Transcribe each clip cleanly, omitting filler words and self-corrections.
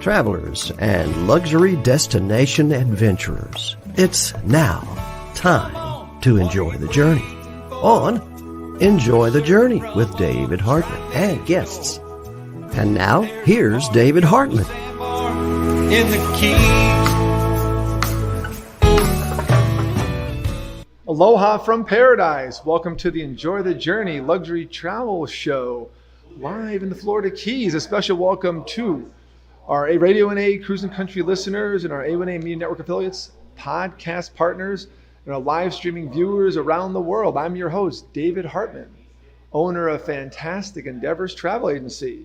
travelers, and luxury destination adventurers. It's now time to enjoy the journey on Enjoy the Journey with David Hartman and guests. And now, here's David Hartman. In the Keys. Aloha from paradise. Welcome to the Enjoy the Journey luxury travel show live in the Florida Keys. A special welcome to our Radio NA Cruising Country listeners and our A1A Media Network affiliates, podcast partners, and our live streaming viewers around the world. I'm your host, David Hartman, owner of Fantastic Endeavors Travel Agency.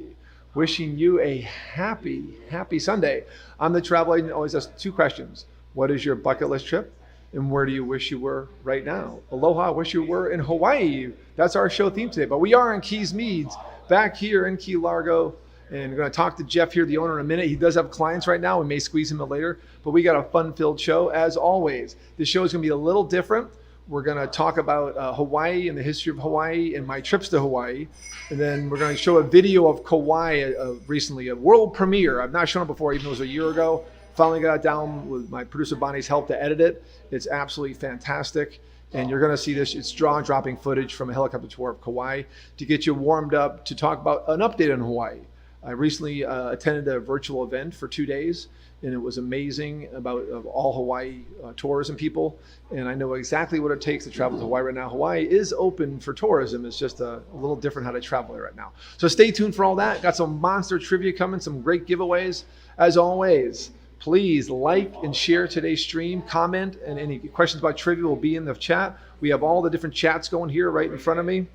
Wishing you a happy Sunday. I'm the travel agent, always ask two questions. What is your bucket list trip? And where do you wish you were right now? Aloha, wish you were in Hawaii. That's our show theme today. But we are in Keys Meads, back here in Key Largo. And we're going to talk to Jeff here, the owner, in a minute. He does have clients right now. We may squeeze him in later. But we got a fun-filled show, as always. This show is going to be a little different. We're going to talk about Hawaii and the history of Hawaii and my trips to Hawaii. And then we're going to show a video of Kauai recently, a world premiere. I've not shown it before, even though it was a year ago. Finally got it down with my producer Bonnie's help to edit it. It's absolutely fantastic. And you're going to see this. It's jaw-dropping footage from a helicopter tour of Kauai to get you warmed up to talk about an update on Hawaii. I recently attended a virtual event for 2 days, and it was amazing about all Hawaii tourism people. And I know exactly what it takes to travel to Hawaii right now. Hawaii is open for tourism. It's just a little different how to travel there right now. So stay tuned for all that. Got some monster trivia coming, some great giveaways. As always, please like and share today's stream, comment, and any questions about trivia will be in the chat. We have all the different chats going here right in front of me.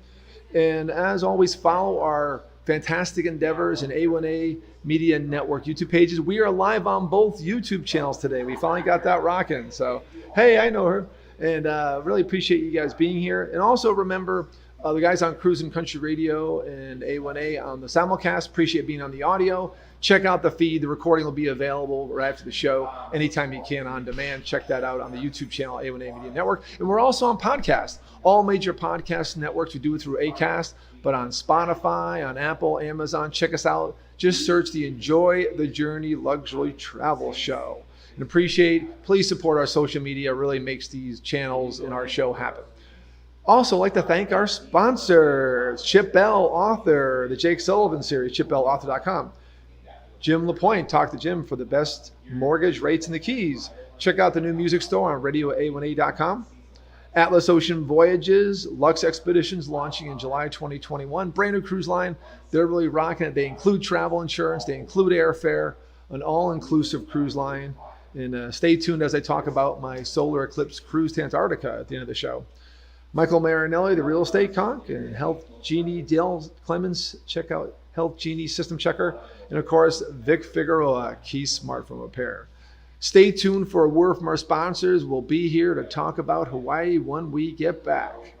And as always, follow our Fantastic Endeavors and A1A Media Network YouTube pages. We are live on both YouTube channels today. We finally got that rocking. So, hey, I know her. And really appreciate you guys being here. And also remember, the guys on Cruising Country Radio and A1A on the simulcast, appreciate being on the audio. Check out the feed. The recording will be available right after the show anytime you can on demand. Check that out on the YouTube channel, A1A Media Network. And we're also on podcast. All major podcast networks. We do it through Acast, but on Spotify, on Apple, Amazon. Check us out. Just search the Enjoy the Journey Luxury Travel Show. And please support our social media. It really makes these channels and our show happen. Also, I'd like to thank our sponsors, Chip Bell, author, the Jake Sullivan series, chipbellauthor.com. Jim LaPointe, talk to Jim for the best mortgage rates in the Keys. Check out the new music store on radioa1a.com. Atlas Ocean Voyages, Lux Expeditions launching in July 2021. Brand new cruise line. They're really rocking it. They include travel insurance. They include airfare, an all-inclusive cruise line. And stay tuned as I talk about my solar eclipse cruise to Antarctica at the end of the show. Michael Marinelli, the real estate conch, and Health Genie Dale Clemens. Check out Health Genie System Checker. And of course, Vic Figueroa, Key Smartphone Repair. Stay tuned for a word from our sponsors. We'll be here to talk about Hawaii when we get back.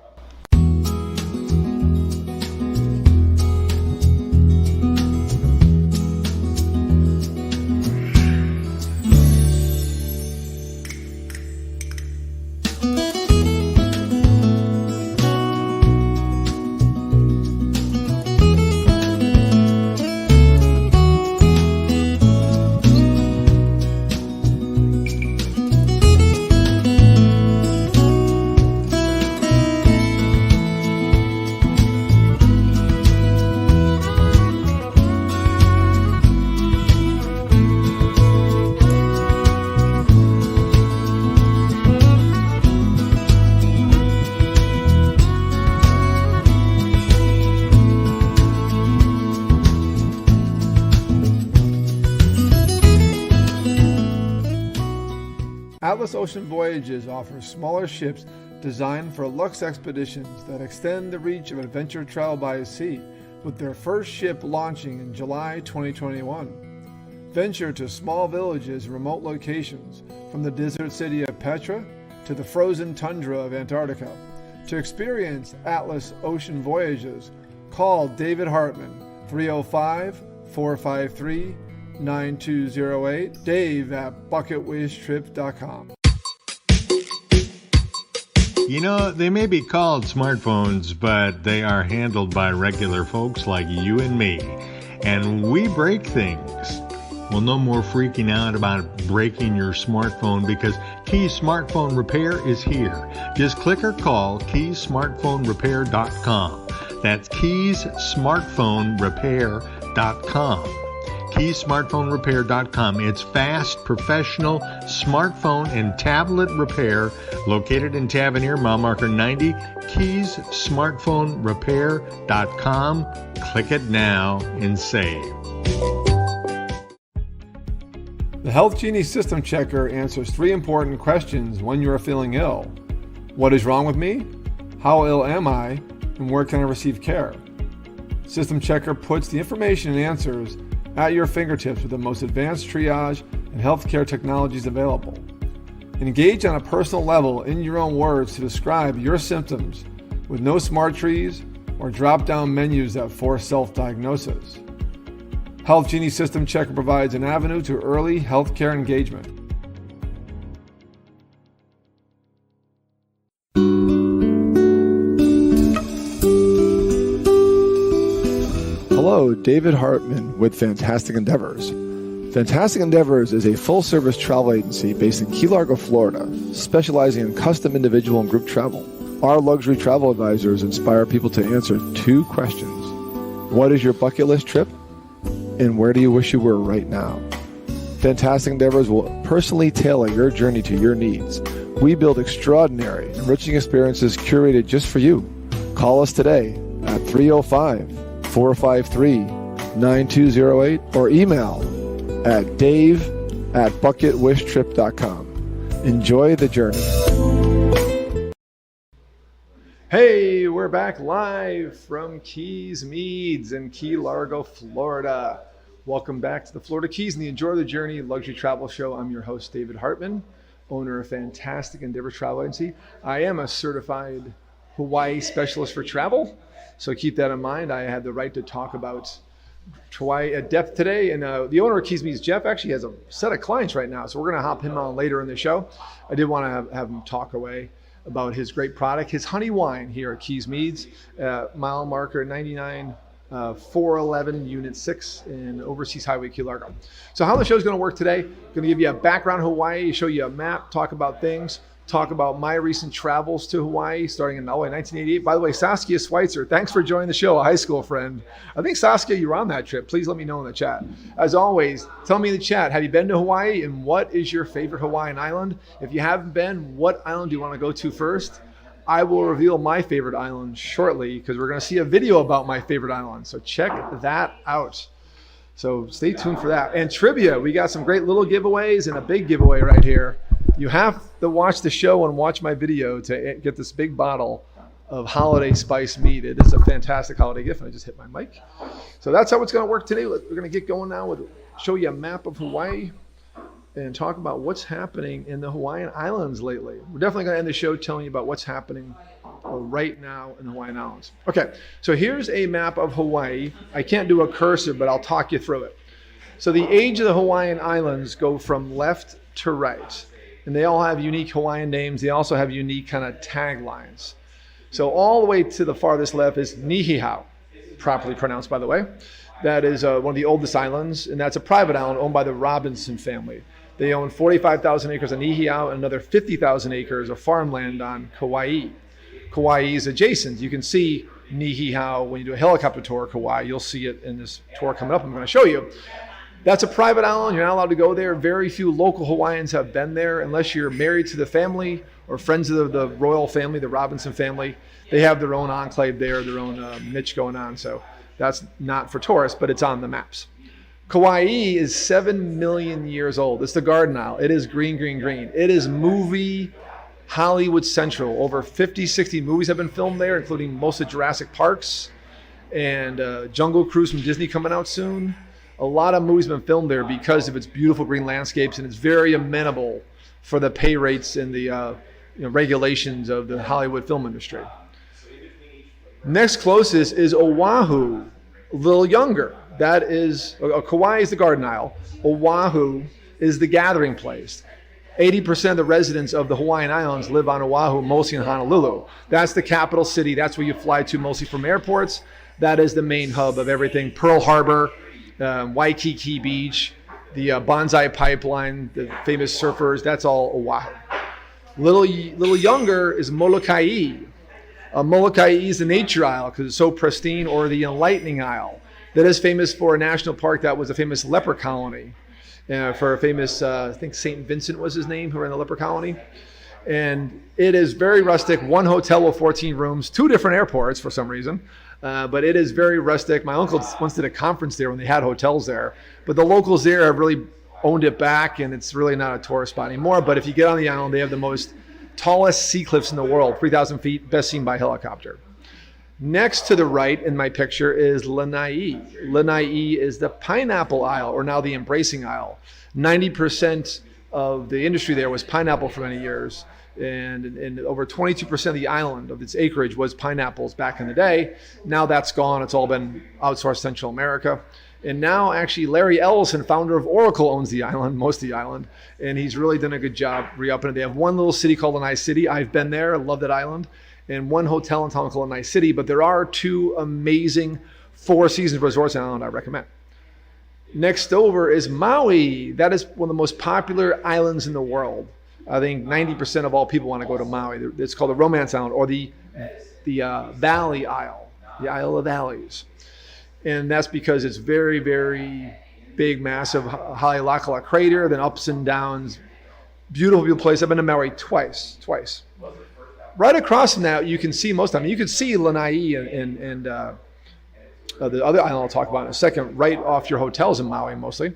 Atlas Ocean Voyages offers smaller ships designed for luxe expeditions that extend the reach of adventure travel by sea, with their first ship launching in July 2021. Venture to small villages and remote locations, from the desert city of Petra to the frozen tundra of Antarctica. To experience Atlas Ocean Voyages, call David Hartman, 305-453-9208, Dave at bucketwishtrip.com. You know, they may be called smartphones, but they are handled by regular folks like you and me. And we break things. Well, no more freaking out about breaking your smartphone because Keys Smartphone Repair is here. Just click or call keysmartphonerepair.com. That's keysmartphonerepair.com. keysmartphonerepair.com. It's fast, professional smartphone and tablet repair located in Tavernier, mile marker 90. keysmartphonerepair.com. Click it now and save. The Health Genie System Checker answers 3 important questions when you are feeling ill. What is wrong with me? How ill am I? And where can I receive care? System Checker puts the information and answers at your fingertips with the most advanced triage and healthcare technologies available. Engage on a personal level in your own words to describe your symptoms with no smart trees or drop-down menus that force self-diagnosis. Health Genie System Checker provides an avenue to early healthcare engagement. Hello, David Hartman with Fantastic Endeavors. Fantastic Endeavors is a full-service travel agency based in Key Largo, Florida, specializing in custom individual and group travel. Our luxury travel advisors inspire people to answer 2 questions. What is your bucket list trip? And where do you wish you were right now? Fantastic Endeavors will personally tailor your journey to your needs. We build extraordinary, enriching experiences curated just for you. Call us today at 305-453-9208 or email at dave@bucketwishtrip.com. Enjoy the journey. Hey, we're back live from Keys Meads in Key Largo, Florida. Welcome back to the Florida Keys and the Enjoy the Journey Luxury Travel Show. I'm your host, David Hartman, owner of Fantastic Endeavors Travel Agency. I am a certified Hawaii specialist for travel, so keep that in mind. I had the right to talk about Hawaii at depth today, and the owner of Keys Meads, Jeff, actually has a set of clients right now, so we're going to hop him on later in the show. I did want to have him talk away about his great product, his honey wine here at Keys Meads, mile marker 99 411 Unit 6 in Overseas Highway, Key Largo. So how the show is going to work today, going to give you a background on Hawaii, show you a map, talk about things, talk about my recent travels to Hawaii starting in 1988. By the way, Saskia Schweitzer, thanks for joining the show, a high school friend. I think, Saskia, you were on that trip. Please let me know in the chat. As always, tell me in the chat, have you been to Hawaii and what is your favorite Hawaiian island? If you haven't been, what island do you want to go to first? I will reveal my favorite island shortly because we're going to see a video about my favorite island. So check that out. So stay tuned for that. And trivia, we got some great little giveaways and a big giveaway right here. You have to watch the show and watch my video to get this big bottle of holiday spice mead. It is a fantastic holiday gift. And I just hit my mic. So that's how it's going to work today. We're going to get going now with show you a map of Hawaii and talk about what's happening in the Hawaiian Islands lately. We're definitely going to end the show telling you about what's happening right now in the Hawaiian Islands. Okay, so here's a map of Hawaii. I can't do a cursor, but I'll talk you through it. So the age of the Hawaiian Islands go from left to right. And they all have unique Hawaiian names. They also have unique kind of taglines. So all the way to the farthest left is Niihau, properly pronounced, by the way. That is one of the oldest islands, and that's a private island owned by the Robinson family. They own 45,000 acres on Niihau and another 50,000 acres of farmland on Kauai. Kauai is adjacent. You can see Niihau when you do a helicopter tour of Kauai. You'll see it in this tour coming up I'm going to show you. That's a private island. You're not allowed to go there. Very few local Hawaiians have been there unless you're married to the family or friends of the royal family, the Robinson family. They have their own enclave there, their own niche going on. So that's not for tourists, but it's on the maps. Kauai is 7 million years old. It's the Garden Isle. It is green, green, green. It is movie Hollywood Central. Over 50, 60 movies have been filmed there, including most of Jurassic Parks and Jungle Cruise from Disney coming out soon. A lot of movies have been filmed there because of its beautiful green landscapes, and it's very amenable for the pay rates and the regulations of the Hollywood film industry. Next closest is Oahu, a little younger. That is, Kauai is the Garden Isle. Oahu is the gathering place. 80% of the residents of the Hawaiian Islands live on Oahu, mostly in Honolulu. That's the capital city. That's where you fly to mostly from airports. That is the main hub of everything. Pearl Harbor, Waikiki Beach, the Bonsai Pipeline, the famous surfers, that's all Oahu. Little younger is Molokai. Molokai is the Nature Isle because it's so pristine, or the Enlightening Isle that is famous for a national park that was a famous leper colony. For a famous, I think St. Vincent was his name, who ran the leper colony. And it is very rustic, one hotel with 14 rooms, 2 different airports for some reason. But it is very rustic. My uncle once did a conference there when they had hotels there. But the locals there have really owned it back, and it's really not a tourist spot anymore. But if you get on the island, they have the most tallest sea cliffs in the world, 3,000 feet, best seen by helicopter. Next to the right in my picture is Lanai. Lanai is the Pineapple Isle, or now the Embracing Isle. 90% of the industry there was pineapple for many years. And over 22% of the island of its acreage was pineapples back in the day. Now that's gone. It's all been outsourced to Central America. And now actually Larry Ellison, founder of Oracle, owns the island, most of the island. And he's really done a good job re-upping it. They have one little city called Lanai City. I've been there. I love that island. And one hotel in town called Lanai City. But there are 2 amazing 4 seasons resorts on the island I recommend. Next over is Maui. That is one of the most popular islands in the world. I think 90% of all people want to go to Maui. It's called the Romance Island, or the Valley Isle, the Isle of Valleys. And that's because it's very, very big, massive Haleakala crater, then ups and downs. Beautiful, beautiful place. I've been to Maui twice. Right across from that, you can see most of them. You can see Lanai and the other island I'll talk about in a second, right off your hotels in Maui mostly,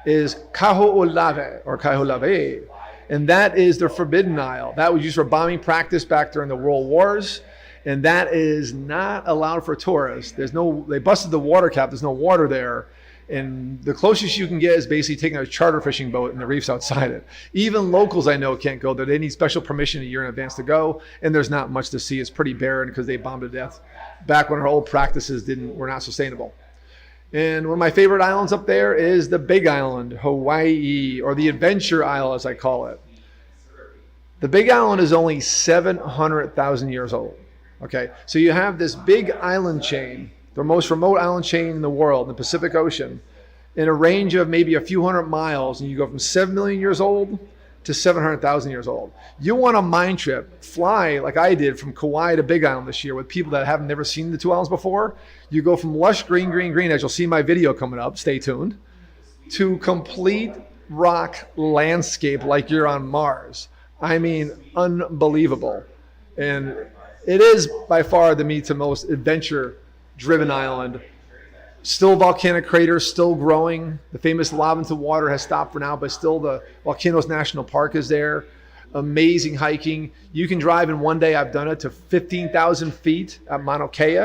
is Kaho'olawe, or Kaho'olawe. And that is the Forbidden Isle. That was used for bombing practice back during the World Wars. And that is not allowed for tourists. They busted the water cap. There's no water there. And the closest you can get is basically taking a charter fishing boat in the reefs outside it. Even locals I know can't go there. They need special permission a year in advance to go. And there's not much to see. It's pretty barren because they bombed to death back when our old practices were not sustainable. And one of my favorite islands up there is the Big Island, Hawaii, or the Adventure Isle as I call it. The Big Island is only 700,000 years old. Okay, so you have this big island chain, the most remote island chain in the world, in the Pacific Ocean, in a range of maybe a few hundred miles, and you go from 7 million years old to 700,000 years old. You want a mind trip, fly like I did from Kauai to Big Island this year with people that have never seen the 2 islands before. You go from lush green, as you'll see in my video coming up, stay tuned, to complete rock landscape like you're on Mars. I mean, unbelievable. And it is by far the most adventure-driven island. Still volcanic craters, still growing. The famous Laventa water has stopped for now, but still the Volcanoes National Park is there. Amazing hiking. You can drive in one day, I've done it, to 15,000 feet at Mauna Kea,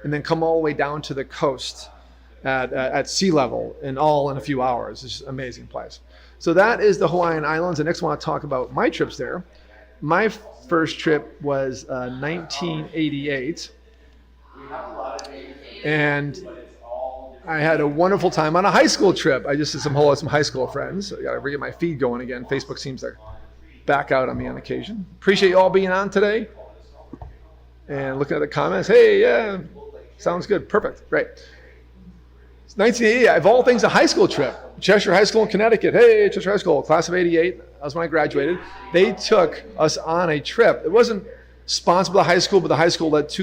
and then come all the way down to the coast at sea level, and all in a few hours. It's an amazing place. So that is the Hawaiian Islands. And next I want to talk about my trips there. My first trip was 1988. And I had a wonderful time on a high school trip. I just did some high school friends. I got to get my feed going again. Facebook seems to back out on me on occasion. Appreciate you all being on today. And looking at the comments. Hey, yeah, sounds good. Perfect. Great. It's 1988. Of all things, a high school trip. Cheshire High School in Connecticut. Hey, Cheshire High School, class of 88. That was when I graduated. They took us on a trip. It wasn't sponsored by the high school, but the high school let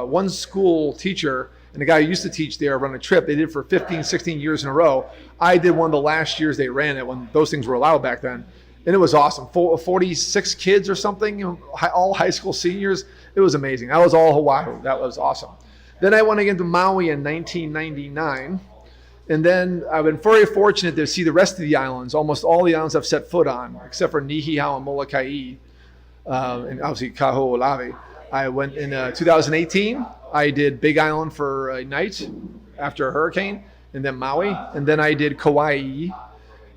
one school teacher and the guy who used to teach there run a trip. They did it for 15, 16 years in a row. I did one of the last years they ran it when those things were allowed back then. And it was awesome. 46 kids or something, all high school seniors. It was amazing. That was all Hawaii. That was awesome. Then I went again to Maui in 1999. And then I've been very fortunate to see the rest of the islands. Almost all the islands I've set foot on, except for Niihau and Molokai, and obviously Kaho'olawe. I went in 2018. I did Big Island for a night after a hurricane, and then Maui. And then I did Kauai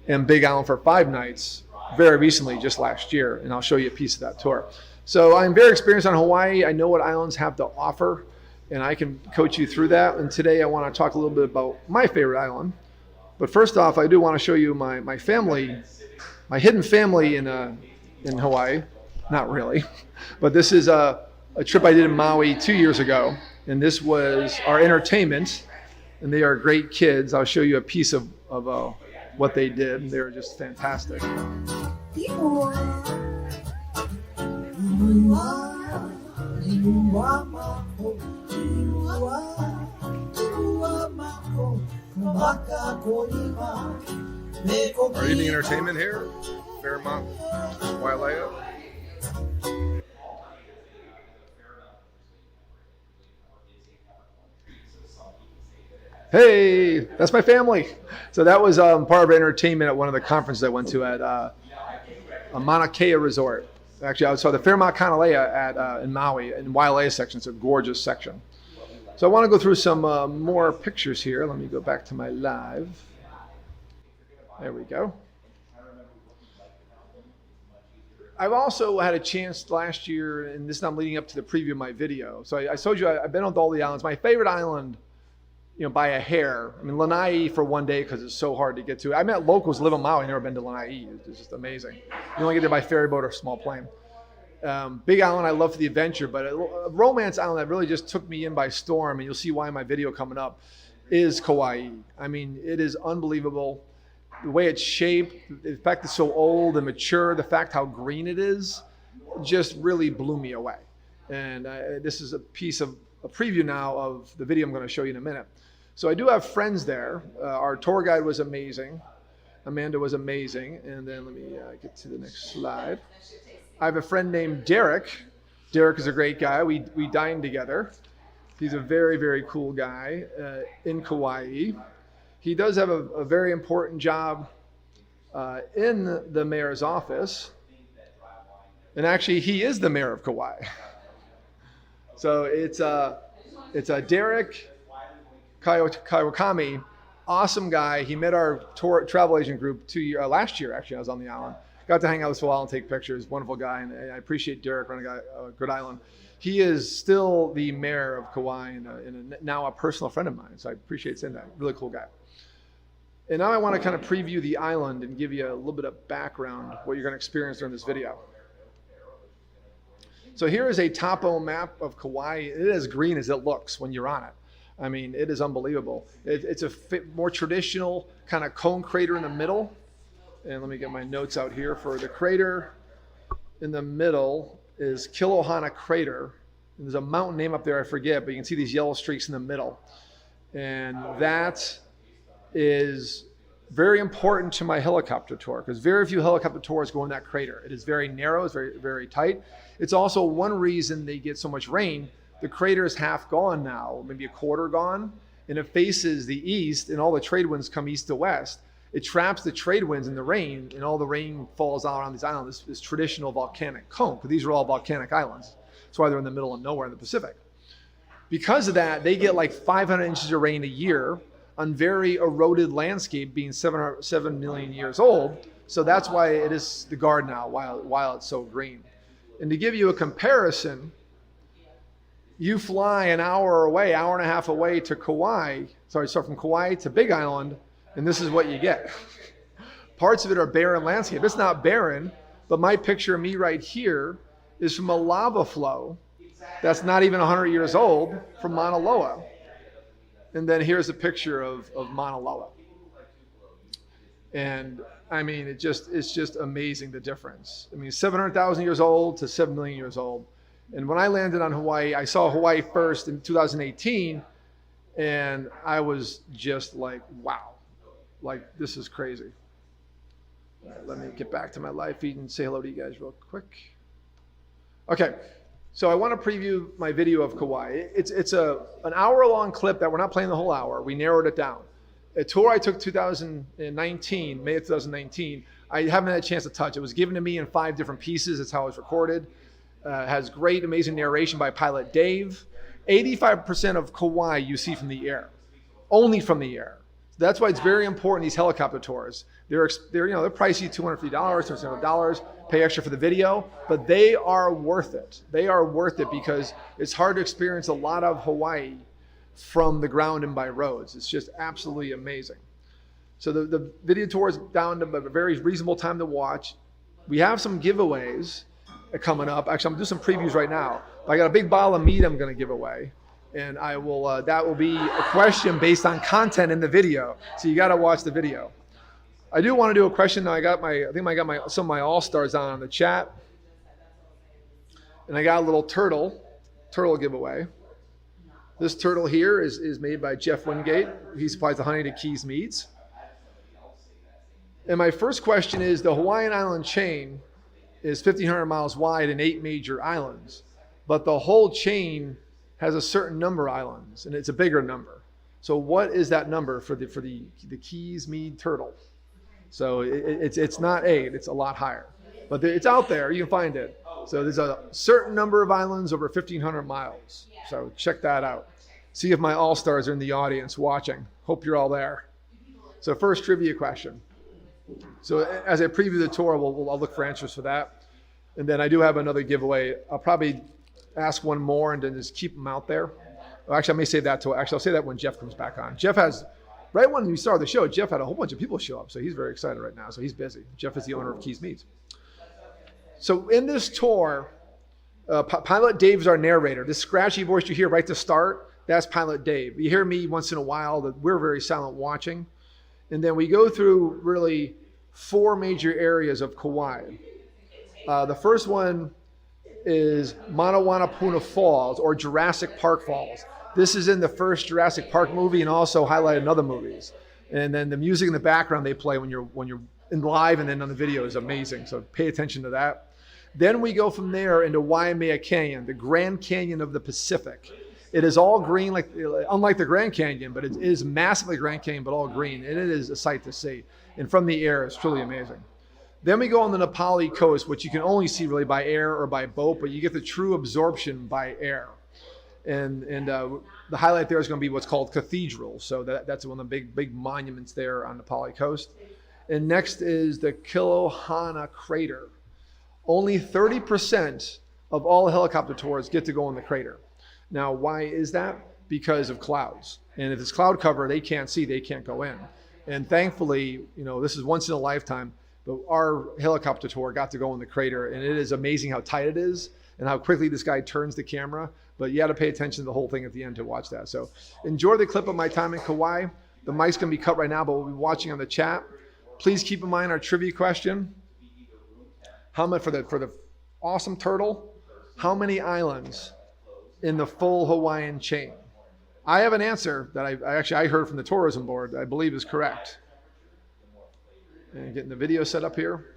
and Big Island for 5 nights very recently, just last year. And I'll show you a piece of that tour. So I'm very experienced on Hawaii. I know what islands have to offer, and I can coach you through that. And today I want to talk a little bit about my favorite island. But first off, I do want to show you my family, my hidden family in Hawaii. Not really, but this is a trip I did in Maui 2 years ago. And this was our entertainment, and they are great kids. I'll show you a piece of what they did. They were just fantastic. Our evening entertainment here, Fairmont, Wailea. Hey, that's my family. So that was part of entertainment at one of the conferences I went to at a Mauna Kea resort. Actually, I saw the Fairmont Kanalea in Maui, in Wailea section. It's a gorgeous section. So I want to go through some more pictures here. Let me go back to my live. There we go. I've also had a chance last year, and this is not leading up to the preview of my video. So I told you I've been on all the islands. My favorite island, by a hair. I mean, Lanai for one day because it's so hard to get to. I met locals who live on Maui. Never been to Lanai. It's just amazing. You only get there by ferry boat or small plane. Big island I love for the adventure, but a romance island that really just took me in by storm, and you'll see why in my video coming up, is Kauai. I mean, it is unbelievable. The way it's shaped, the fact it's so old and mature, the fact how green it is, just really blew me away. And this is a preview now of the video I'm going to show you in a minute. So I do have friends there. Our tour guide was amazing. Amanda was amazing. And then let me get to the next slide. I have a friend named Derek. Derek is a great guy. We dined together. He's a very, very cool guy in Kauai. He does have a very important job in the mayor's office. And actually, he is the mayor of Kauai. So it's Derek Kaiwakami, awesome guy. He met our travel agent group last year, actually. I was on the island. Got to hang out with Phil and take pictures. Wonderful guy, and I appreciate Derek running a good island. He is still the mayor of Kauai and now a personal friend of mine, so I appreciate saying that. Really cool guy. And now I want to kind of preview the island and give you a little bit of background, what you're going to experience during this video. So here is a topo map of Kauai. It is as green as it looks when you're on it. I mean, it is unbelievable. It's a more traditional kind of cone crater in the middle. And let me get my notes out here. For the crater in the middle is Kilohana Crater. And there's a mountain name up there, I forget, but you can see these yellow streaks in the middle. And that is very important to my helicopter tour because very few helicopter tours go in that crater. It is very narrow, it's very, very tight. It's also one reason they get so much rain. The crater is half gone now, maybe a quarter gone, and it faces the east, and all the trade winds come east to west. It traps the trade winds in the rain, and all the rain falls out on these islands, this traditional volcanic cone, because these are all volcanic islands. That's why they're in the middle of nowhere in the Pacific. Because of that, they get like 500 inches of rain a year on very eroded landscape being 7 million years old. So that's why it is the guard now, while it's so green. And to give you a comparison, you fly an hour away, hour and a half away to Kauai, so from Kauai to Big Island, and this is what you get. Parts of it are barren landscape. It's not barren, but my picture of me right here is from a lava flow that's not even 100 years old from Mauna Loa. And then here's a picture of Mauna Loa. And I mean, it's just amazing the difference. I mean, 700,000 years old to 7 million years old. And when I landed on Hawaii, I saw Hawaii first in 2018, and I was just like, wow, like this is crazy. All right, let me get back to my live feed and say hello to you guys real quick. Okay, so I want to preview my video of Kauai. It's an hour-long clip that we're not playing the whole hour. We narrowed it down. A tour I took 2019, May of 2019, I haven't had a chance to touch. It was given to me in 5 different pieces. That's how it was recorded. Has great, amazing narration by pilot Dave. 85% of Kauai you see from the air, only from the air. That's why it's very important, these helicopter tours. They're pricey, $250, $200, pay extra for the video, but they are worth it. They are worth it because it's hard to experience a lot of Hawaii from the ground and by roads. It's just absolutely amazing. So the video tour is down to a very reasonable time to watch. We have some giveaways coming up. Actually, I'm gonna do some previews right now. I got a big bottle of meat I'm gonna give away. And I will. That will be a question based on content in the video. So you got to watch the video. I do want to do a question. Now I got some of my all-stars on the chat, and I got a little turtle giveaway. This turtle here is made by Jeff Wingate. He supplies the honey to Keys Meads. And my first question is, the Hawaiian island chain is 1,500 miles wide and 8 major islands, but the whole chain has a certain number of islands, and it's a bigger number. So what is that number for the Keys Mead turtle? So it's not 8, it's a lot higher. But it's out there, you can find it. So there's a certain number of islands over 1,500 miles. So check that out. See if my all-stars are in the audience watching. Hope you're all there. So first trivia question. So as I preview the tour, I'll look for answers for that. And then I do have another giveaway. I'll probably ask one more and then just keep them out there. Well, actually, I may say that I'll say that when Jeff comes back on. Jeff has, right when we started the show, Jeff had a whole bunch of people show up. So he's very excited right now. So he's busy. Jeff is the owner of Keys Meads. So in this tour, Pilot Dave is our narrator. This scratchy voice you hear right to start, that's Pilot Dave. You hear me once in a while, that we're very silent watching. And then we go through really 4 major areas of Kauai. The first one is Manawanapuna Falls, or Jurassic Park Falls. This is in the first Jurassic Park movie and also highlighted in other movies. And then the music in the background they play when you're in live and then on the video is amazing. So pay attention to that. Then we go from there into Waimea Canyon, the Grand Canyon of the Pacific. It is all green, unlike the Grand Canyon, but it is massively Grand Canyon, but all green. And it is a sight to see. And from the air, it's truly amazing. Then we go on the Nepali coast, which you can only see really by air or by boat, but you get the true absorption by air. And the highlight there is going to be what's called Cathedral. So that's one of the big monuments there on the Nepali coast. And next is the Kilohana Crater. Only 30% of all helicopter tours get to go in the crater. Now, why is that? Because of clouds. And if it's cloud cover, they can't see, they can't go in. And thankfully, this is once in a lifetime, but our helicopter tour got to go in the crater, and it is amazing how tight it is and how quickly this guy turns the camera. But you got to pay attention to the whole thing at the end to watch that. So enjoy the clip of my time in Kauai. The mic's going to be cut right now, but we'll be watching on the chat. Please keep in mind our trivia question. How much for the awesome turtle? How many islands in the full Hawaiian chain? I have an answer that I heard from the tourism board that I believe is correct. And getting the video set up here.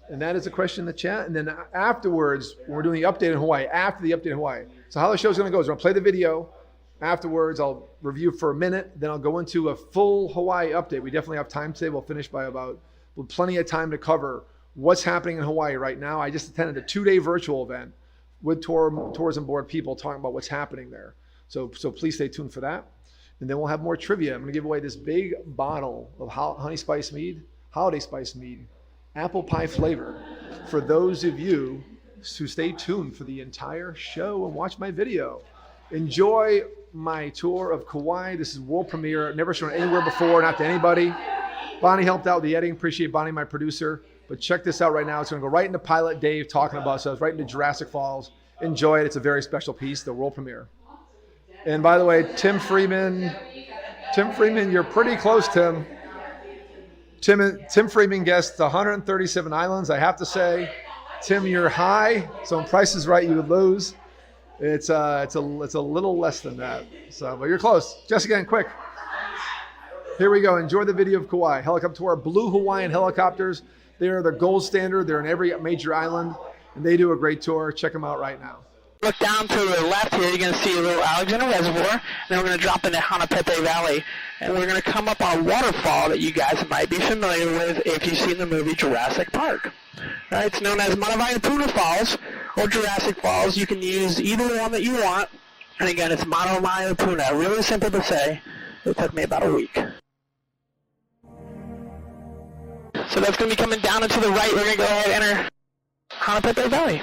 And that is a question in the chat. And then afterwards, when we're doing the update in Hawaii, after the update in Hawaii. So how the show's going to go is we're going to play the video. Afterwards, I'll review for a minute. Then I'll go into a full Hawaii update. We definitely have time today. We'll finish by with plenty of time to cover what's happening in Hawaii right now. I just attended a 2-day virtual event with tourism board people talking about what's happening there. So please stay tuned for that. And then we'll have more trivia. I'm going to give away this big bottle of honey spice mead, holiday spice mead, apple pie flavor, for those of you who stay tuned for the entire show and watch my video. Enjoy my tour of Kauai. This is world premiere. Never shown anywhere before, not to anybody. Bonnie helped out with the editing. Appreciate Bonnie, my producer. But check this out right now. It's going to go right into Pilot Dave talking about stuff, right into Jurassic Falls. Enjoy it. It's a very special piece, the world premiere. And by the way, Tim Freeman, you're pretty close, Tim. Tim Freeman guessed 137 islands. I have to say, Tim, you're high. So when Price is Right, you would lose. It's a little less than that. So, but you're close. Just again, quick. Here we go. Enjoy the video of Kauai. Helicopter tour. Blue Hawaiian helicopters. They are the gold standard. They're in every major island, and they do a great tour. Check them out right now. Look down to the left here, you're going to see a little Alexander Reservoir, and then we're going to drop into Hanapepe Valley, and we're going to come up on a waterfall that you guys might be familiar with if you've seen the movie Jurassic Park. Right, it's known as Manawanapuna Falls or Jurassic Falls. You can use either one that you want, and again, it's Manawanapuna. Really simple to say. It took me about a week. So that's going to be coming down and to the right. We're going to go ahead and enter Hanapepe Valley.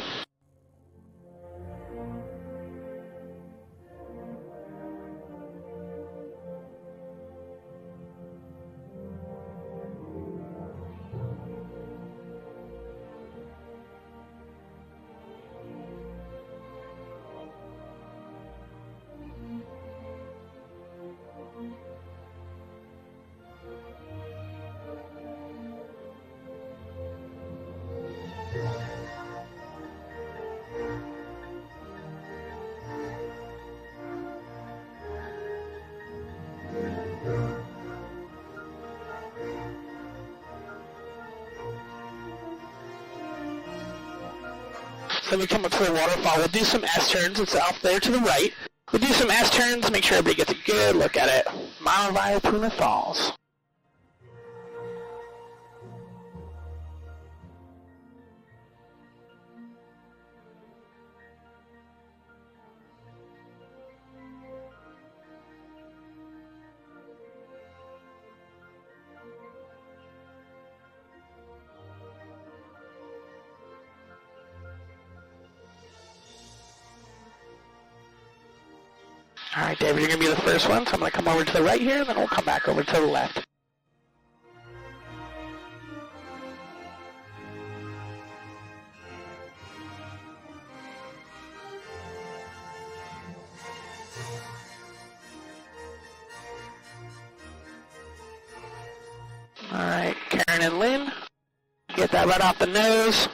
So we come up to the waterfall. We'll do some S-turns. It's off there to the right. We'll do some S-turns, make sure everybody gets a good look at it. Mount Waiopuna Falls. All right, David, you're going to be the first one, so I'm going to come over to the right here, and then we'll come back over to the left. All right, Karen and Lynn, get that right off the nose.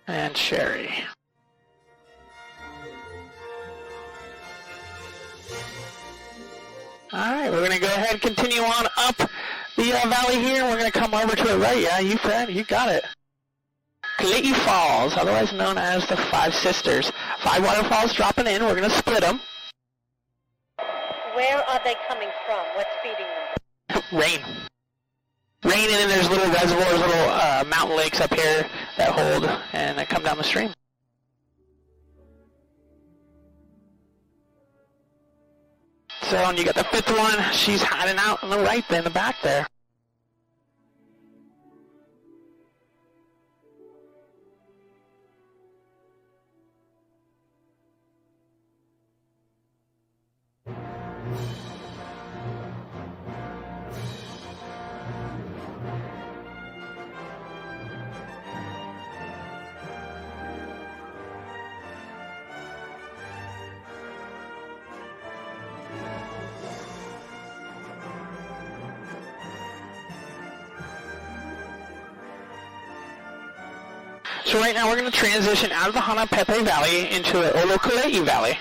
And Sherry. All right, we're going to go ahead and continue on up the valley here. We're going to come over to the right. Yeah, you Fred, you got it. Kalei Falls, otherwise known as the Five Sisters. 5 waterfalls dropping in. We're going to split them. Where are they coming from? What's feeding them? Rain. Rain, and then there's little reservoirs, little mountain lakes up here that hold and that come down the stream. So, and you got the 5th one. She's hiding out on the right there in the back there. So right now we're going to transition out of the Hanapepe Valley into the Olokalei Valley.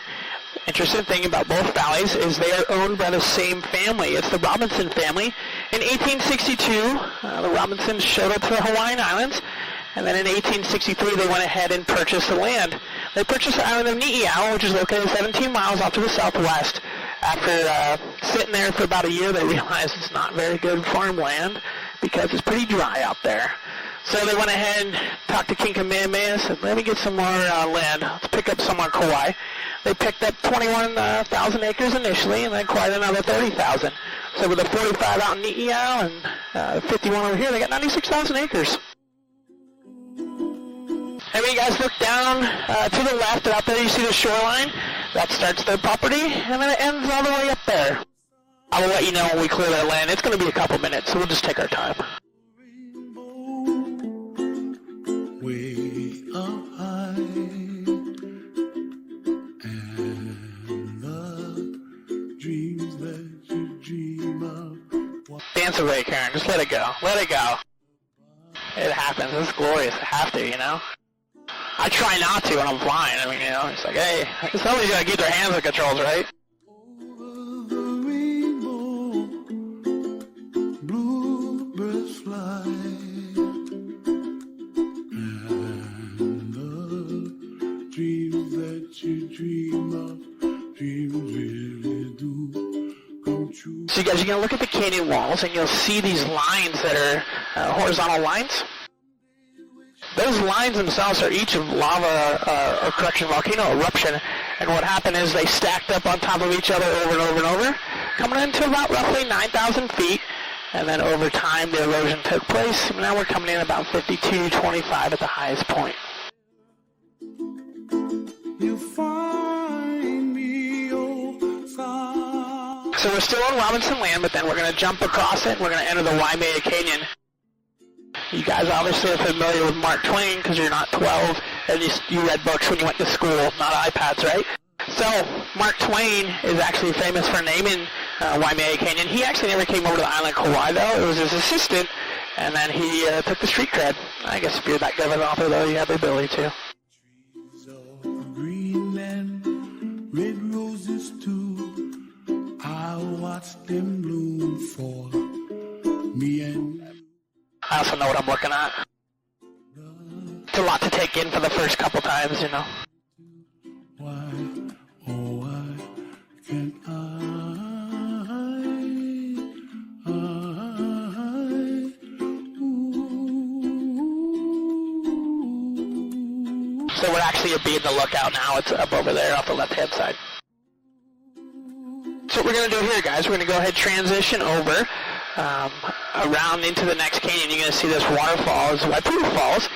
Interesting thing about both valleys is they are owned by the same family. It's the Robinson family. In 1862, the Robinsons showed up to the Hawaiian Islands, and then in 1863 they went ahead and purchased the land. They purchased the island of Ni'iau, which is located 17 miles off to the southwest. After sitting there for about a year, they realized it's not very good farmland because it's pretty dry out there. So they went ahead and talked to King Kamehameha and said, let me get some more land. Let's pick up some on Kauai. They picked up 21,000 acres initially and then acquired another 30,000. So with the 45 out in Ni'iau and 51 over here, they got 96,000 acres. And when you guys look down to the left, out there you see the shoreline. That starts their property, and then it ends all the way up there. I will let you know when we clear their land. It's going to be a couple minutes, so we'll just take our time. Way up high, and the dreams that you dream of. Dance away, Karen. Just let it go. Let it go. It happens. It's glorious to have to, you know. I try not to when I'm flying. I mean, you know, it's like, hey, somebody's got to keep their hands on controls, right? Over the rainbow, bluebirds fly. Dreams that you dream of, dreams really do come true. So you guys are going to look at the canyon walls, and you'll see these lines that are horizontal lines. Those lines themselves are each of lava, or correction, volcano eruption. And what happened is they stacked up on top of each other over and over and over, coming into about roughly 9,000 feet. And then over time, the erosion took place. Now we're coming in about 52.25 at the highest point. You find me, oh, far. So we're still on Robinson land, but then we're going to jump across it, and we're going to enter the Waimea Canyon. You guys obviously are familiar with Mark Twain because you're not 12, and you read books when you went to school, not iPads, right? So Mark Twain is actually famous for naming Waimea Canyon. He actually never came over to the island of Kauai, though. It was his assistant, and then he took the street cred. I guess if you're that good of an author, though, you have the ability to. Green and watch them bloom for me and you. I also know what I'm looking at. It's a lot to take in for the first couple times, you know. Why, oh why can't So we're actually being the lookout now. It's up over there off the left-hand side. So what we're going to do here, guys, we're going to go ahead and transition over around into the next canyon. You're going to see this waterfall. It's Waipu Falls,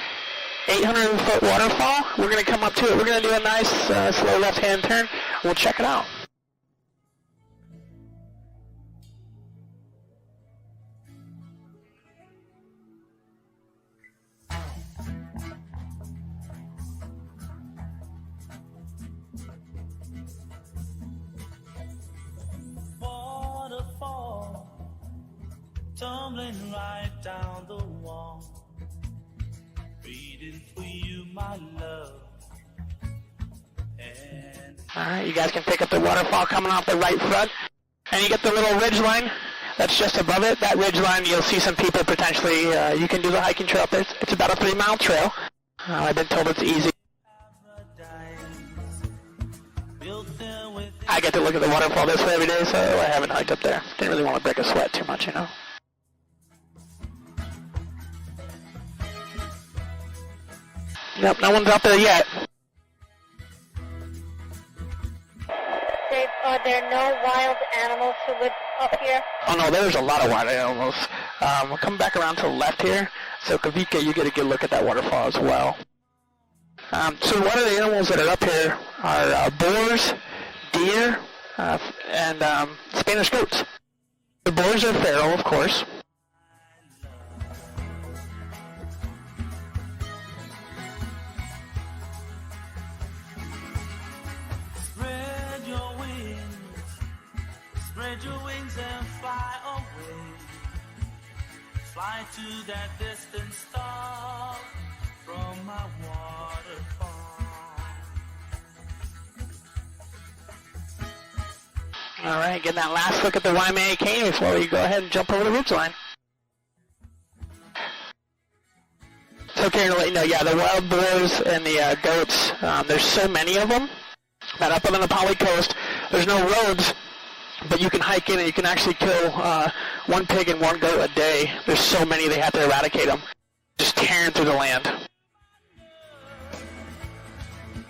800-foot waterfall. We're going to come up to it. We're going to do a nice slow left-hand turn. We'll check it out. Waterfall tumbling right down the wall, beating for you, my love. And All right, you guys can pick up the waterfall coming off the right front, and you get the little ridge line that's just above it. That ridge line, you'll see some people potentially. You can do the hiking trail up there. It's about a 3-mile trail. I've been told it's easy. built there with I get to look at the waterfall this way every day, so I haven't hiked up there. Didn't really want to break a sweat too much, you know. Yep, no one's out there yet. Dave, are there no wild animals who live up here? Oh no, there's a lot of wild animals. We'll come back around to the left here. So Kavika, you get a good look at that waterfall as well. So one of the animals that are up here are boars, deer, and Spanish goats. The boars are feral, of course. spread your wings and fly away. Fly to that distant star from my waterfall. All right, getting that last look at the Waimea Canyon before we go ahead and jump over the ridge line. So Karen, to let you know, yeah, the wild boars and the goats, there's so many of them that up on the Nepali coast, there's no roads, but you can hike in and you can actually kill one pig and one goat a day. There's so many they have to eradicate them, just tearing through the land.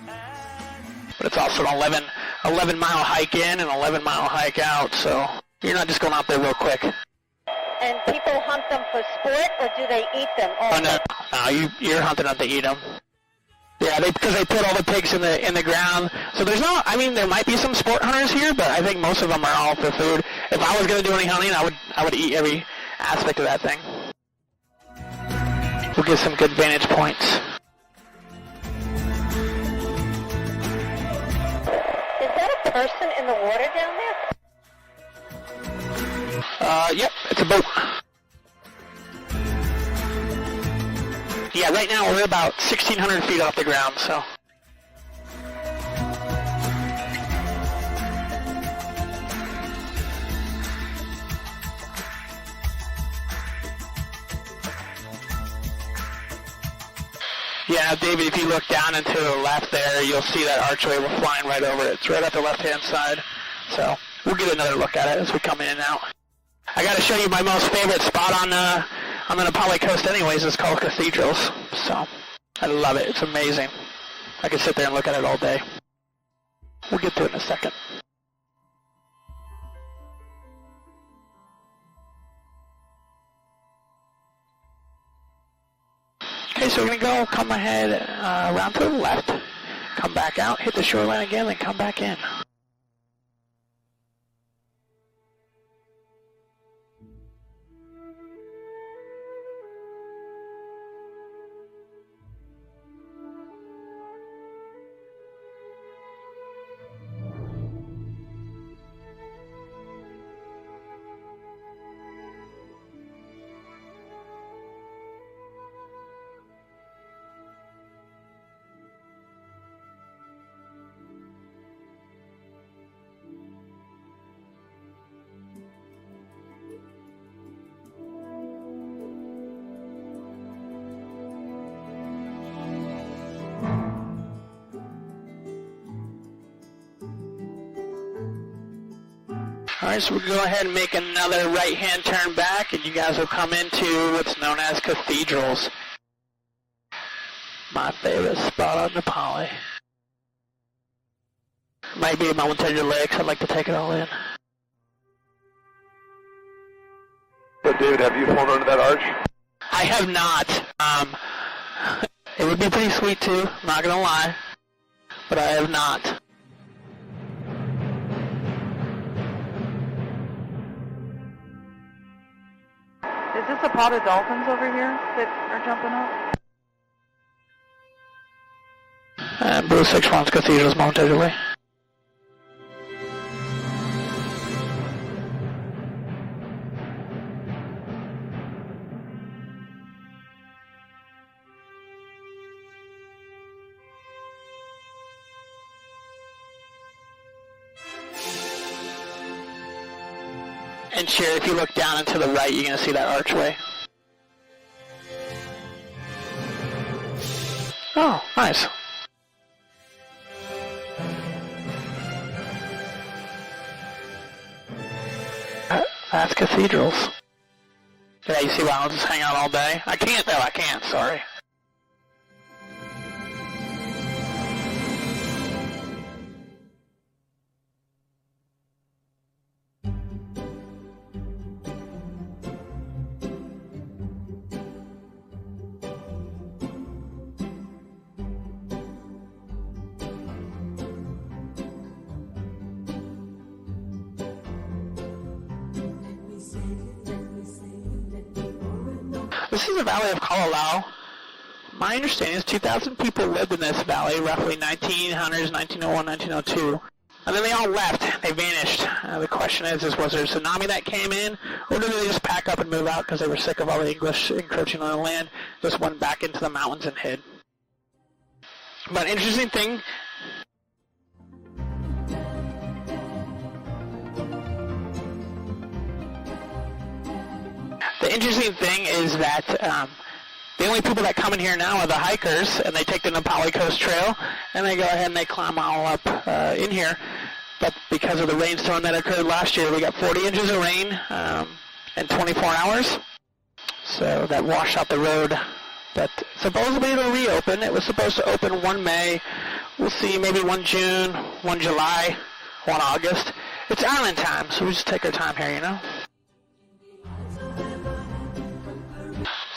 But it's also an 11-mile hike in and 11-mile hike out, so you're not just going out there real quick. And people hunt them for sport, or do they eat them? Oh no, you're hunting them to eat them. Yeah, because they put all the pigs in the ground. So there's no, I mean, there might be some sport hunters here, but I think most of them are all for food. If I was going to do any hunting, I would eat every aspect of that thing. We'll get some good vantage points. Is that a person in the water down there? Yep, it's a boat. Yeah, right now we're about 1,600 feet off the ground, so. Yeah, David, if you look down and to the left there, you'll see that archway. We're flying right over it. It's right at the left-hand side. So we'll get another look at it as we come in and out. I got to show you my most favorite spot on the Nepali coast anyways. It's called Cathedrals. So I love it. It's amazing. I could sit there and look at it all day. We'll get to it in a second. Okay, so we're going to go, come ahead, around to the left, come back out, hit the shoreline again, then come back in. right, so we'll go ahead and make another right-hand turn back, and you guys will come into what's known as cathedrals. My favorite spot on the Poly. Might be a momentary delay, 'cause I'd like to take it all in. So, David, have you flown under that arch? I have not. It would be pretty sweet too, I'm not gonna lie, but I have not. Is this a pod of dolphins over here that are jumping up? And Blue 6-1's cathedrals mounted away. And sure, if you look down and to the right, you're going to see that archway. Oh, nice. That's cathedrals. Yeah, you see why I'll just hang out all day? I can't, though. I can't, sorry. This is the Valley of Kalalau. My understanding is 2,000 people lived in this valley, roughly 1900s, 1901, 1902. And then they all left. They vanished. The question is was there a tsunami that came in, or did they just pack up and move out because they were sick of all the English encroaching on the land, just went back into the mountains and hid? But interesting thing, the interesting thing is that the only people that come in here now are the hikers, and they take the Nepali Coast Trail, and they go ahead and they climb all up in here. But because of the rainstorm that occurred last year, we got 40 inches of rain in 24 hours. So that washed out the road. But supposedly it'll reopen. It was supposed to open 1 May. We'll see, maybe 1 June, 1 July, 1 August. It's island time, so we just take our time here, you know?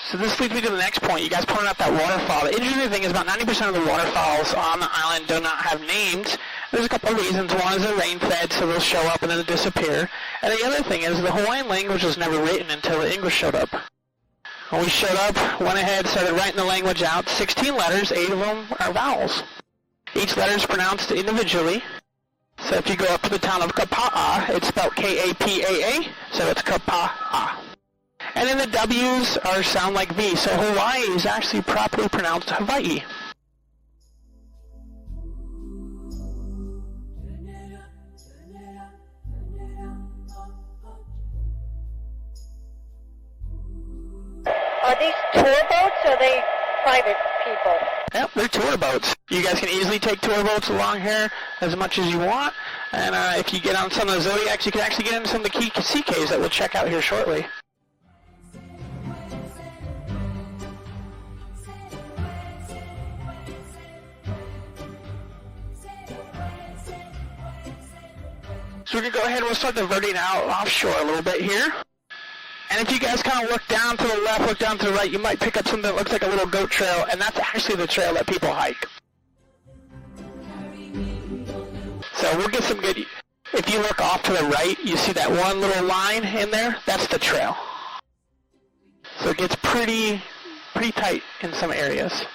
So this leads me to the next point. You guys pointed out that waterfall. The interesting thing is about 90% of the waterfalls on the island do not have names. There's a couple of reasons. One is they're rain-fed, so they'll show up and then disappear. And the other thing is the Hawaiian language was never written until the English showed up. When we showed up, went ahead, started writing the language out. 16 letters, 8 of them are vowels. Each letter is pronounced individually. So if you go up to the town of Kapa'a, it's spelled K-A-P-A-A, so it's Kapa'a. And then the W's sound like V, so Hawaii is actually properly pronounced Hawaii. Are these tour boats or are they private people? Yep, they're tour boats. You guys can easily take tour boats along here as much as you want. And if you get on some of the Zodiacs, you can actually get into some of the key sea caves that we'll check out here shortly. So we're going to go ahead and we'll start diverting out offshore a little bit here. And if you guys kind of look down to the left, look down to the right, you might pick up something that looks like a little goat trail, and that's actually the trail that people hike. So we'll get some good... If you look off to the right, you see that one little line in there? That's the trail. So it gets pretty tight in some areas.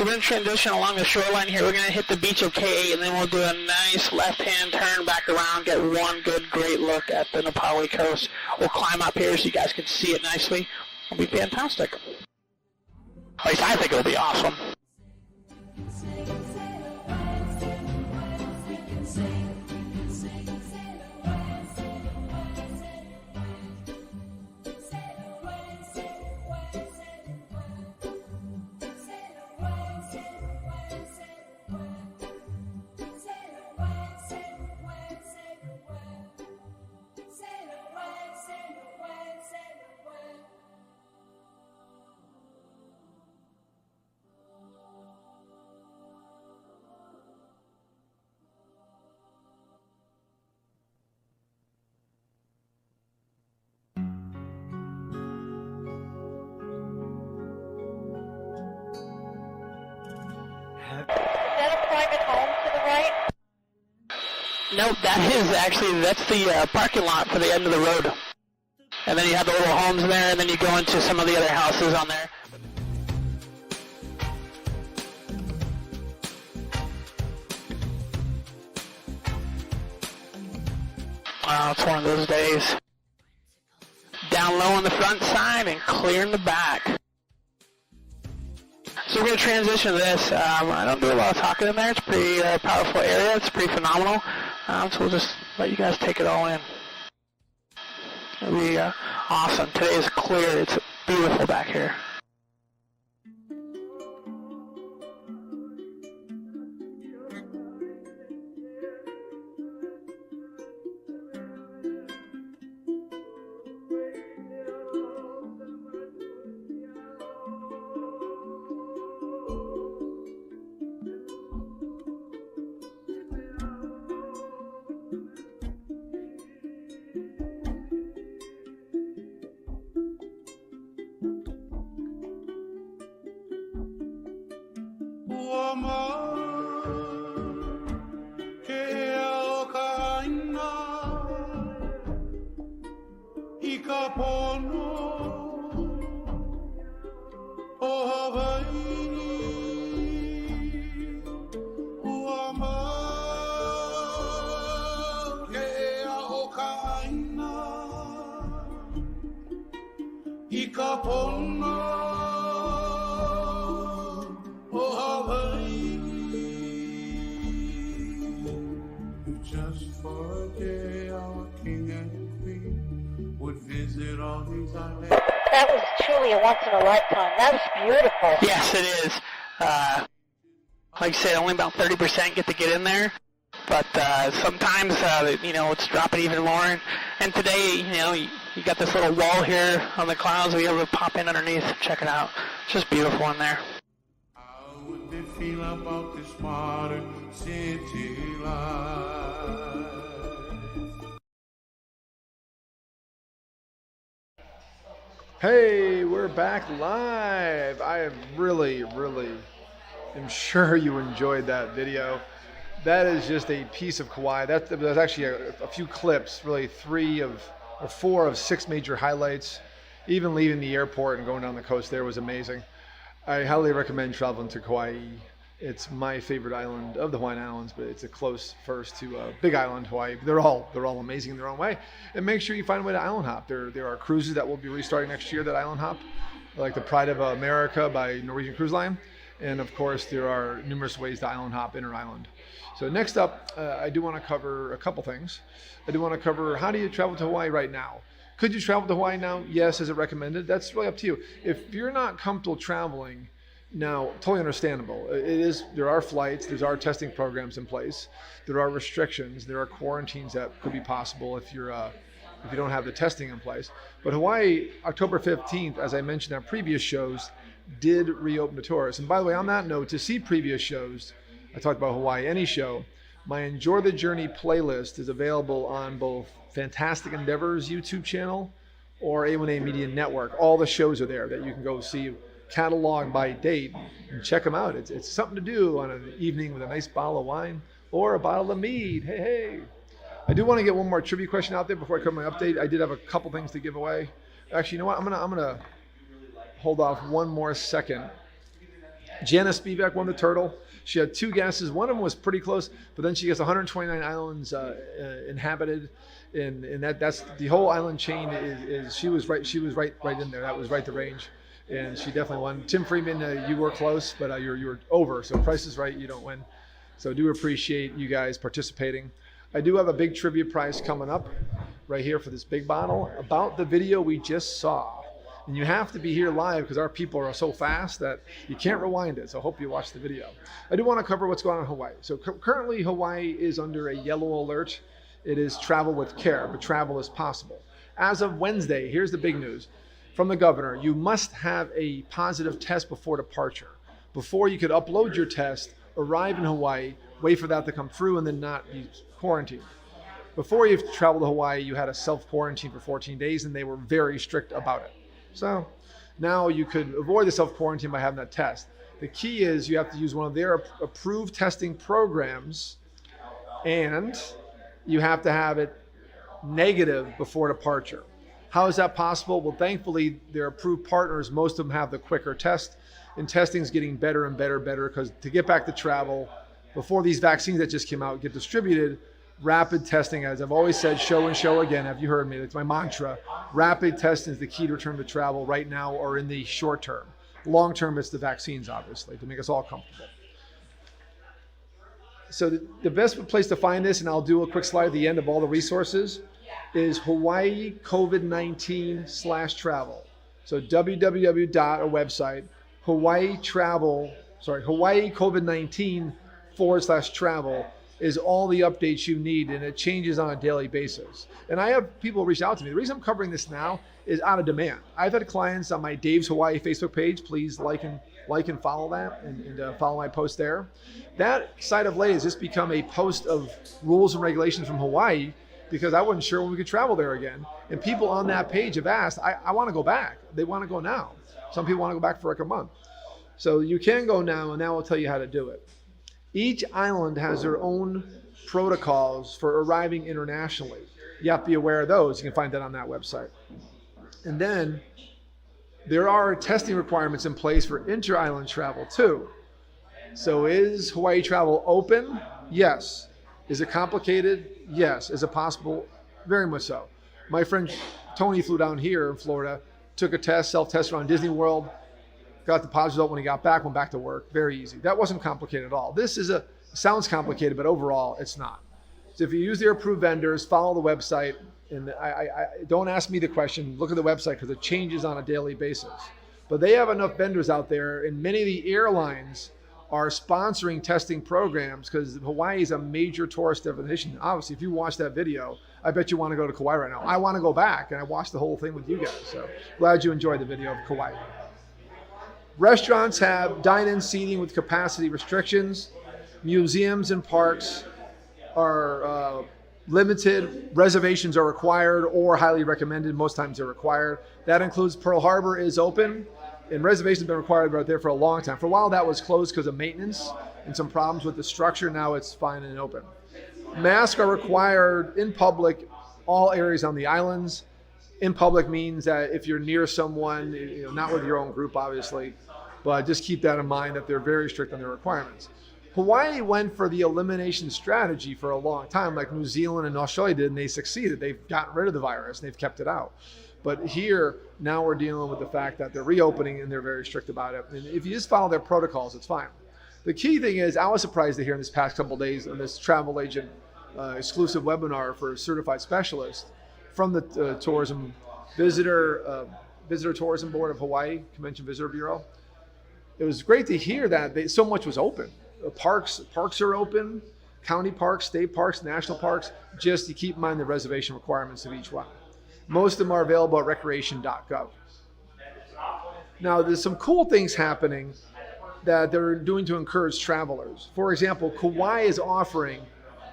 So we're going to transition along the shoreline here. We're going to hit the beach of K8, and then we'll do a nice left-hand turn back around, get one good, great look at the Nepali coast. We'll climb up here so you guys can see it nicely. It'll be fantastic. At least I think it'll be awesome. Nope, that's the parking lot for the end of the road. And then you have the little homes there, and then you go into some of the other houses on there. Wow, it's one of those days. Down low on the front side and clear in the back. So we're going to transition to this. I don't do a lot of talking in there. It's a pretty powerful area. It's pretty phenomenal. So we'll just let you guys take it all in. It'll be awesome. Today is clear. It's beautiful back here. That was truly a once-in-a-lifetime. That was beautiful. Yes, it is. Like I said, only about 30% get to get in there. But sometimes, it's dropping even more. And today, you got this little wall here on the clouds. We're able to pop in underneath and check it out. It's just beautiful in there. How would they feel about this modern city life? Hey, we're back live. I am really am sure you enjoyed that video. That is just a piece of Kauai. That's actually a few clips, really 4 of 6 major highlights. Even leaving the airport and going down the coast there was amazing. I highly recommend traveling to Kauai. It's my favorite island of the Hawaiian Islands, but it's a close first to Big Island, Hawaii. They're all amazing in their own way. And make sure you find a way to island hop. There are cruises that will be restarting next year that island hop, like the Pride of America by Norwegian Cruise Line. And of course, there are numerous ways to island hop inter-island. So next up, I do want to cover a couple things. I do want to cover, how do you travel to Hawaii right now? Could you travel to Hawaii now? Yes. Is it recommended? That's really up to you. If you're not comfortable traveling now, totally understandable. There are flights, there are testing programs in place, there are restrictions, there are quarantines that could be possible if you don't have the testing in place. But Hawaii, October 15th, as I mentioned on previous shows, did reopen to tourists. And by the way, on that note, to see previous shows, I talked about Hawaii Any Show. My Enjoy the Journey playlist is available on both Fantastic Endeavors YouTube channel or A1A Media Network. All the shows are there that you can go see, catalog by date, and check them out. It's something to do on an evening with a nice bottle of wine or a bottle of mead. Hey. I do want to get one more trivia question out there before I cover my update. I did have a couple things to give away. Actually, you know what? I'm gonna hold off one more second Jana Spivak won the turtle. She had 2 guesses. One of them was pretty close, but then she gets 129 islands inhabited, and that's the whole island chain is she was right in there. That was right the range, and she definitely won. Tim Freeman, you were close, but you were over. So Price is Right, you don't win. So I do appreciate you guys participating. I do have a big trivia prize coming up right here for this big bottle about the video we just saw. And you have to be here live because our people are so fast that you can't rewind it. So I hope you watch the video. I do want to cover what's going on in Hawaii. So currently Hawaii is under a yellow alert. It is travel with care, but travel is possible. As of Wednesday, here's the big news from the governor. You must have a positive test before departure. Before you could upload your test, arrive in Hawaii, wait for that to come through, and then not be quarantined. Before you traveled to Hawaii, you had a self-quarantine for 14 days, and they were very strict about it. So now you could avoid the self-quarantine by having that test. The key is you have to use one of their approved testing programs, and you have to have it negative before departure. How is that possible? Well, thankfully, their approved partners, most of them have the quicker test, and testing is getting better and better because to get back to travel, before these vaccines that just came out get distributed, rapid testing, as I've always said, show and show again. Have you heard me? It's my mantra. Rapid testing is the key to return to travel right now or in the short term. Long term, it's the vaccines, obviously, to make us all comfortable. So the best place to find this, and I'll do a quick slide at the end of all the resources, is Hawaii COVID-19/travel. So www. Or website, Hawaii COVID-19/travel is all the updates you need, and it changes on a daily basis. And I have people reach out to me. The reason I'm covering this now is out of demand. I've had clients on my Dave's Hawaii Facebook page. Please like and follow that and follow my post there. That site of late has just become a post of rules and regulations from Hawaii because I wasn't sure when we could travel there again. And people on that page have asked, I want to go back. They want to go now. Some people want to go back for like a month. So you can go now, and now I'll tell you how to do it. Each island has their own protocols for arriving internationally. You have to be aware of those. You can find that on that website. And then there are testing requirements in place for inter-island travel too. So is Hawaii travel open? Yes. Is it complicated? Yes. Is it possible? Very much so. My friend Tony flew down here in Florida, took a test, self-test around Disney World, got the positive result when he got back, went back to work. Very easy. That wasn't complicated at all. This is sounds complicated, but overall it's not. So if you use their approved vendors, follow the website, and I don't ask me the question, look at the website because it changes on a daily basis. But they have enough vendors out there, and many of the airlines are sponsoring testing programs because Hawaii is a major tourist destination. Obviously, if you watch that video, I bet you want to go to Kauai right now. I want to go back, and I watched the whole thing with you guys. So glad you enjoyed the video of Kauai. Restaurants have dine-in seating with capacity restrictions. Museums and parks are limited. Reservations are required or highly recommended. Most times they're required. That includes Pearl Harbor is open, and reservations have been required out there for a long time. For a while that was closed because of maintenance and some problems with the structure. Now it's fine and open. Masks are required in public, all areas on the islands. In public means that if you're near someone, not with your own group, obviously, but just keep that in mind that they're very strict on their requirements. Hawaii went for the elimination strategy for a long time, like New Zealand and Australia did, and they succeeded. They've gotten rid of the virus and they've kept it out. But here, now we're dealing with the fact that they're reopening and they're very strict about it. And if you just follow their protocols, it's fine. The key thing is, I was surprised to hear in this past couple of days on this travel agent exclusive webinar for certified specialists from the tourism visitor tourism board of Hawaii, Convention Visitor Bureau. It was great to hear that so much was open. Parks are open, county parks, state parks, national parks. Just to keep in mind the reservation requirements of each one. Most of them are available at recreation.gov. Now, there's some cool things happening that they're doing to encourage travelers. For example, Kauai is offering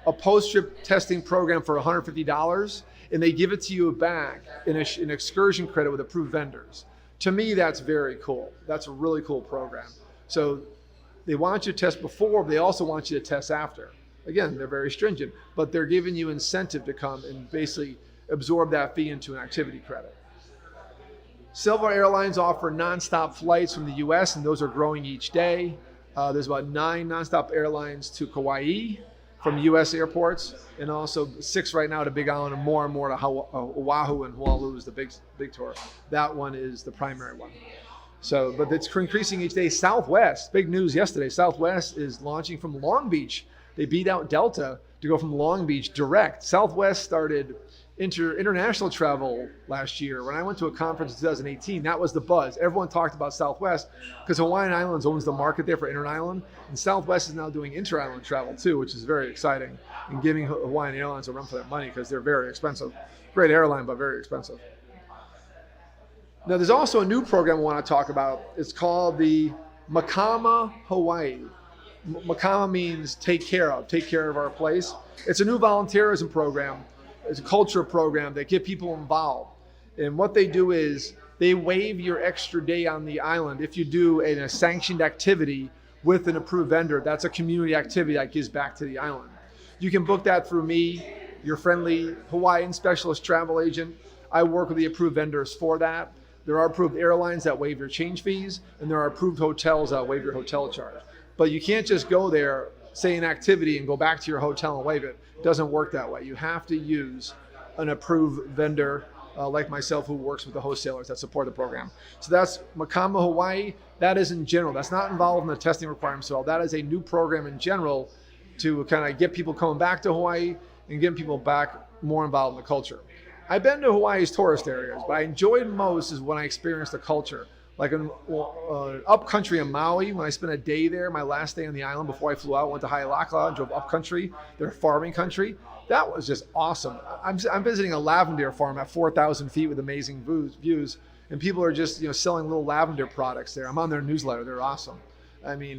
a post-trip testing program for $150, and they give it to you back in an excursion credit with approved vendors. To me, that's very cool. That's a really cool program. So they want you to test before, but they also want you to test after. Again, they're very stringent, but they're giving you incentive to come and basically absorb that fee into an activity credit. Several airlines offer nonstop flights from the U.S., and those are growing each day. There's about 9 nonstop airlines to Kauai from U.S. airports, and also 6 right now to Big Island, and more to Oahu and Honolulu is the big tour. That one is the primary one. So, but it's increasing each day. Southwest, big news yesterday. Southwest is launching from Long Beach. They beat out Delta to go from Long Beach direct. Southwest started international travel last year. When I went to a conference in 2018, that was the buzz. Everyone talked about Southwest because Hawaiian Islands owns the market there for inter-island, and Southwest is now doing inter-island travel too, which is very exciting, and giving Hawaiian Airlines a run for their money because they're very expensive. Great airline, but very expensive. Now, there's also a new program I want to talk about. It's called the Makama Hawaii. Makama means take care of our place. It's a new volunteerism program. It's a culture program that get people involved. And what they do is they waive your extra day on the island if you do a sanctioned activity with an approved vendor. That's a community activity that gives back to the island. You can book that through me, your friendly Hawaiian specialist travel agent. I work with the approved vendors for that. There are approved airlines that waive your change fees, and there are approved hotels that waive your hotel charge. But you can't just go there, say an activity, and go back to your hotel and waive it. It doesn't work that way. You have to use an approved vendor like myself who works with the wholesalers that support the program. So that's Makama Hawaii. That is in general. That's not involved in the testing requirements at all. That is a new program in general to kind of get people coming back to Hawaii and getting people back more involved in the culture. I've been to Hawaii's tourist areas, but I enjoyed most is when I experienced the culture. Like in upcountry in Maui, when I spent a day there, my last day on the island before I flew out, went to Haialaka and drove upcountry, their farming country. That was just awesome. I'm visiting a lavender farm at 4,000 feet with amazing views, and people are just selling little lavender products there. I'm on their newsletter. They're awesome. I mean,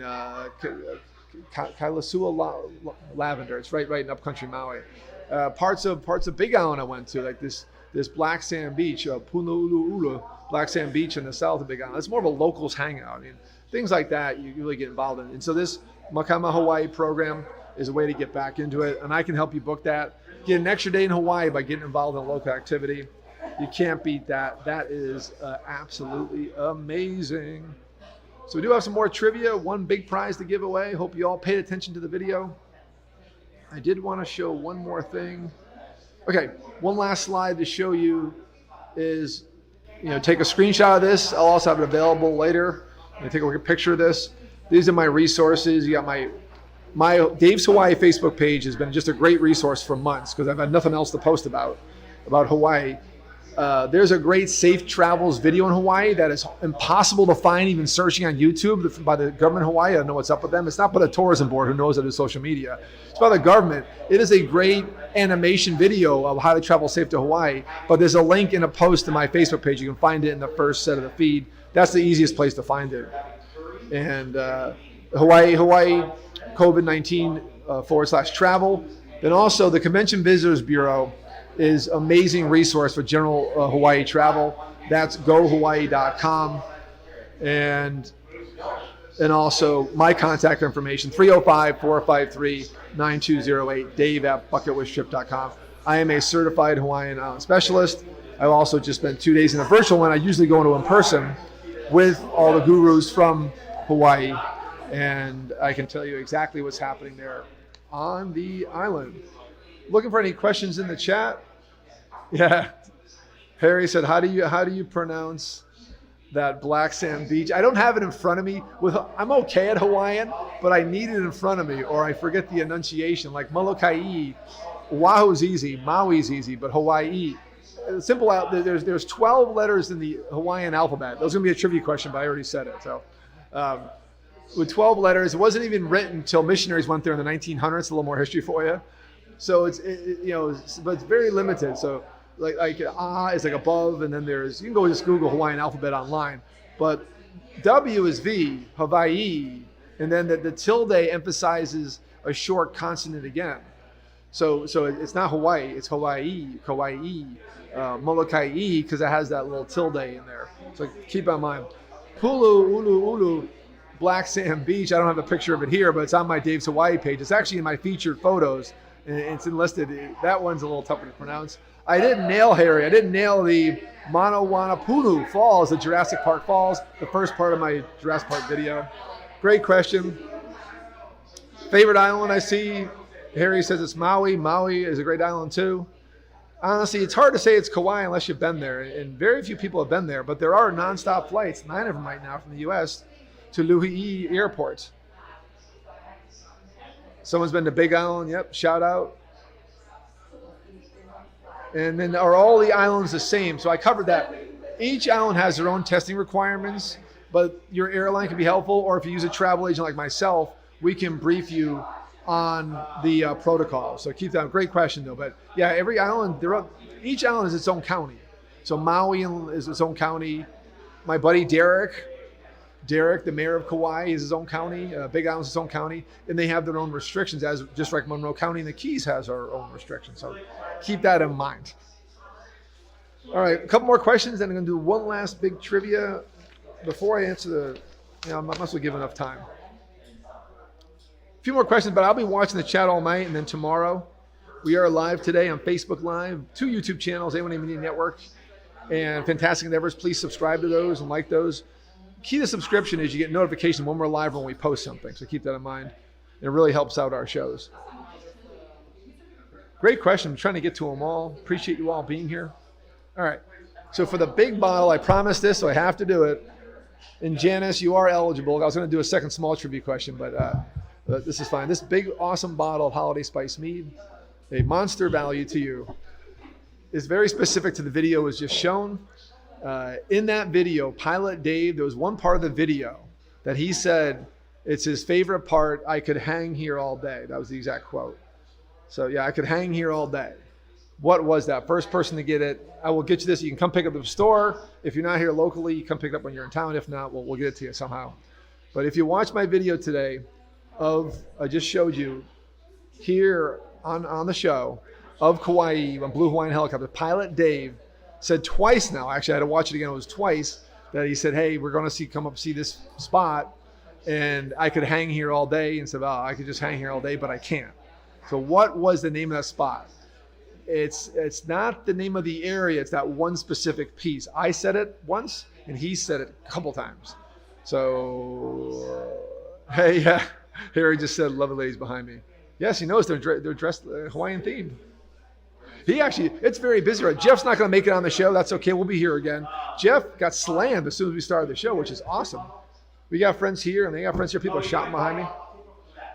Kailasua lavender. It's right in upcountry Maui. Parts of Big Island I went to, like this black sand beach, Punaulu'ula, black sand beach in the south of Big Island. It's more of a locals hangout. I mean, things like that you really get involved in. And so this Makama Hawaii program is a way to get back into it, and I can help you book that. Get an extra day in Hawaii by getting involved in a local activity. You can't beat that. That is absolutely amazing. So we do have some more trivia, one big prize to give away. Hope you all paid attention to the video. I did want to show one more thing. Okay, one last slide to show you is, take a screenshot of this. I'll also have it available later. Take a picture of this. These are my resources. You got my Dave's Hawaii Facebook page has been just a great resource for months because I've had nothing else to post about Hawaii. There's a great safe travels video in Hawaii that is impossible to find even searching on YouTube by the government of Hawaii. I don't know what's up with them. It's not by the tourism board who knows how to do social media. It's by the government. It is a great animation video of how to travel safe to Hawaii, but there's a link in a post to my Facebook page. You can find it in the first set of the feed. That's the easiest place to find it. And Hawaii COVID-19 /travel. Then also the Convention Visitors Bureau is amazing resource for general Hawaii travel. That's gohawaii.com. And also my contact information, 305-453-9208, dave@bucketwishtrip.com. I am a certified Hawaiian Island specialist. I've also just spent 2 days in a virtual one. I usually go into in person with all the gurus from Hawaii, and I can tell you exactly what's happening there on the island. Looking for any questions in the chat? Yeah. Harry said, how do you pronounce that black sand beach? I don't have it in front of me. I'm okay at Hawaiian, but I need it in front of me or I forget the enunciation. Like Molokai, Oahu's easy, Maui's easy, but Hawaii. Simple. There's 12 letters in the Hawaiian alphabet. That was going to be a trivia question, but I already said it. So with 12 letters, it wasn't even written until missionaries went there in the 1900s. A little more history for you. So but it's very limited. So like is like above, and then you can go just Google Hawaiian alphabet online. But W is V, Hawaii, and then the tilde emphasizes a short consonant again. So it's not Hawaii, it's Hawaii, Kauai, Molokai, because it has that little tilde in there. So keep in mind. Ulu, Black Sand Beach. I don't have a picture of it here, but it's on my Dave's Hawaii page. It's actually in my featured photos. and it's enlisted. That one's a little tougher to pronounce. I didn't nail Harry. I didn't nail the Manawanapunu Falls, the Jurassic Park Falls, the first part of my Jurassic Park video. Great question. Favorite island I see? Harry says it's Maui. Maui is a great island too. Honestly, it's hard to say it's Kauai unless you've been there, and very few people have been there, but there are nonstop flights, 9 of them right now from the U.S. to Luhi'i Airport. Someone's been to Big Island, yep, shout out. And then are all the islands the same? So I covered that. Each island has their own testing requirements, but your airline can be helpful, or if you use a travel agent like myself, we can brief you on the protocol. So keep that. Great question though. But yeah, every island, each island is its own county. So Maui is its own county. My buddy Derek, the mayor of Kauai, is his own county. Big Island's its own county, and they have their own restrictions, as just like Monroe County and the Keys has our own restrictions. So keep that in mind. All right, a couple more questions, then I'm going to do one last big trivia before I answer I must have given enough time. A few more questions, but I'll be watching the chat all night, and then tomorrow we are live today on Facebook Live, 2 YouTube channels, A1A Media Network, and Fantastic Endeavors. Please subscribe to those and like those. Key to subscription is you get notification when we're live when we post something, so keep that in mind. It really helps out our shows. Great question. I'm trying to get to them all. Appreciate you all being here. All right, so for the big bottle, I promised this, so I have to do it. And Janice, you are eligible. I was going to do a second small trivia question, but this is fine. This big, awesome bottle of Holiday Spice Mead, a monster value to you, is very specific to the video was just shown. In that video, Pilot Dave, there was one part of the video that he said it's his favorite part. I could hang here all day. That was the exact quote. So yeah, I could hang here all day. What was that? First person to get it, I will get you this. You can come pick it up at the store. If you're not here locally, you come pick it up when you're in town. If not, we'll get it to you somehow. But if you watch my video today I just showed you here on the show of Kauai on Blue Hawaiian helicopter, Pilot Dave said twice now, actually I had to watch it again, it was twice, that he said, hey, we're going to come up see this spot, and I could hang here all day, and said, oh, I could just hang here all day, but I can't. So what was the name of that spot? It's not the name of the area, it's that one specific piece. I said it once, and he said it a couple times. So, hey, yeah, Harry just said, lovely ladies behind me. Yes, he knows they're dressed Hawaiian themed. He actually, it's very busy right. Jeff's not going to make it on the show. That's okay. We'll be here again. Jeff got slammed as soon as we started the show, which is awesome. We got friends here, and they got friends here. People are shouting behind me.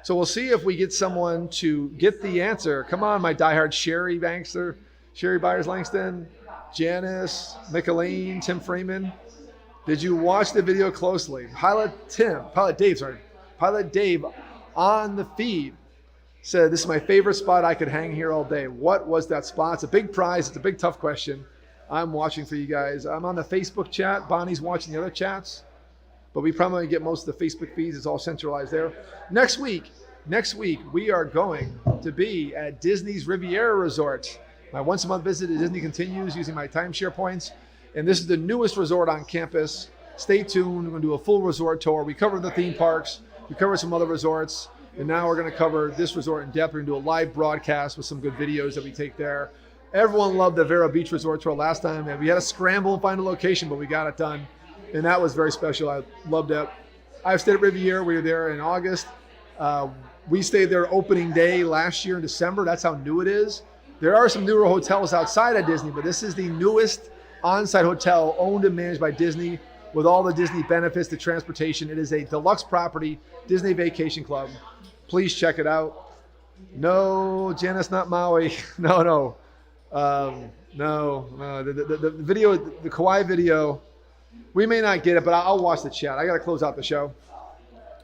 So we'll see if we get someone to get the answer. Come on, my diehard Sherry Bankster, Sherry Byers-Langston, Janice, McElwain, Tim Freeman. Did you watch the video closely? Pilot Dave on the feed said, this is my favorite spot. I could hang here all day. What was that spot? It's a big prize. It's a big, tough question. I'm watching for you guys. I'm on the Facebook chat. Bonnie's watching the other chats. But we probably get most of the Facebook feeds. It's all centralized there. Next week, we are going to be at Disney's Riviera Resort. My once-a-month visit to Disney continues using my timeshare points. And this is the newest resort on campus. Stay tuned. We're going to do a full resort tour. We covered the theme parks. We covered some other resorts. And now we're going to cover this resort in depth. We're going to do a live broadcast with some good videos that we take there. Everyone loved the Vero Beach Resort tour last time. And we had to scramble and find a location, but we got it done. And that was very special. I loved it. I've stayed at Riviera. We were there in August. We stayed there opening day last year in December. That's how new it is. There are some newer hotels outside of Disney, but this is the newest on-site hotel owned and managed by Disney with all the Disney benefits, the transportation. It is a deluxe property, Disney Vacation Club. Please check it out. No, Janice, not Maui. No. The video, the Kauai video, we may not get it, but I'll watch the chat. I got to close out the show.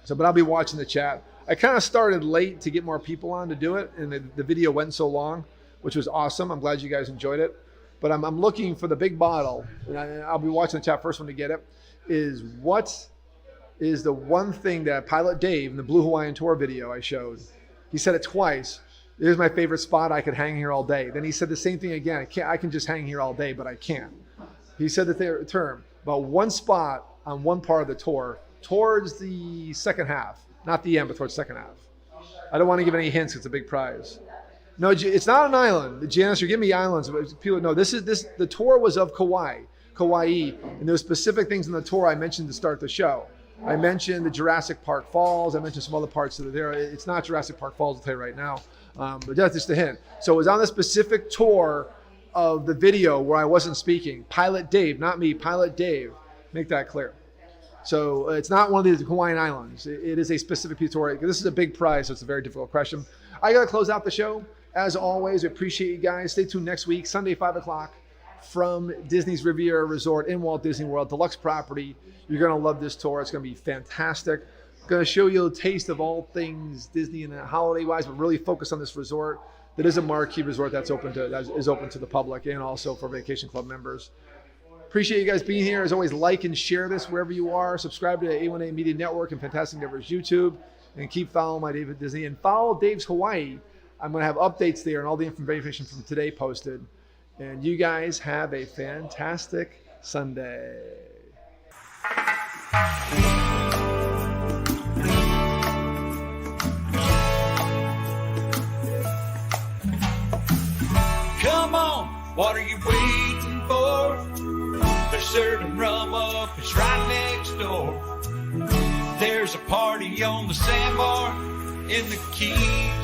But I'll be watching the chat. I kind of started late to get more people on to do it, and the video went so long, which was awesome. I'm glad you guys enjoyed it. But I'm looking for the big bottle, and I'll be watching the chat first one to get it, is what is the one thing that Pilot Dave in the Blue Hawaiian Tour video I showed, he said it twice. Here's my favorite spot. I could hang here all day. Then he said the same thing again. I can just hang here all day, but I can't. He said the term about one spot on one part of the tour towards the second half, not the end, but towards the second half. I don't want to give any hints. It's a big prize. No, it's not an island. Janice, you're giving me islands. But people know the tour was of Kauai, and there's specific things in the tour I mentioned to start the show. I mentioned the Jurassic Park Falls. I mentioned some other parts that are there. It's not Jurassic Park Falls, I'll tell you right now. But that's just a hint. So it was on the specific tour of the video where I wasn't speaking. Pilot Dave, not me, Pilot Dave. Make that clear. So it's not one of these Hawaiian islands. It is a specific piece of tour. This is a big prize, so it's a very difficult question. I got to close out the show. As always, I appreciate you guys. Stay tuned next week, Sunday, 5 o'clock, from Disney's Riviera Resort in Walt Disney World, deluxe property. You're going to love this tour. It's going to be fantastic. Going to show you a taste of all things Disney and holiday-wise, but really focus on this resort. That is a marquee resort that is open to the public and also for Vacation Club members. Appreciate you guys being here. As always, like and share this wherever you are. Subscribe to the A1A Media Network and Fantastic Endeavors YouTube. And keep following my David Disney. And follow Dave's Hawaii. I'm going to have updates there and all the information from today posted. And you guys have a fantastic Sunday. Come on, what are you waiting for? They're serving rum up, it's right next door. There's a party on the sandbar in the Keys.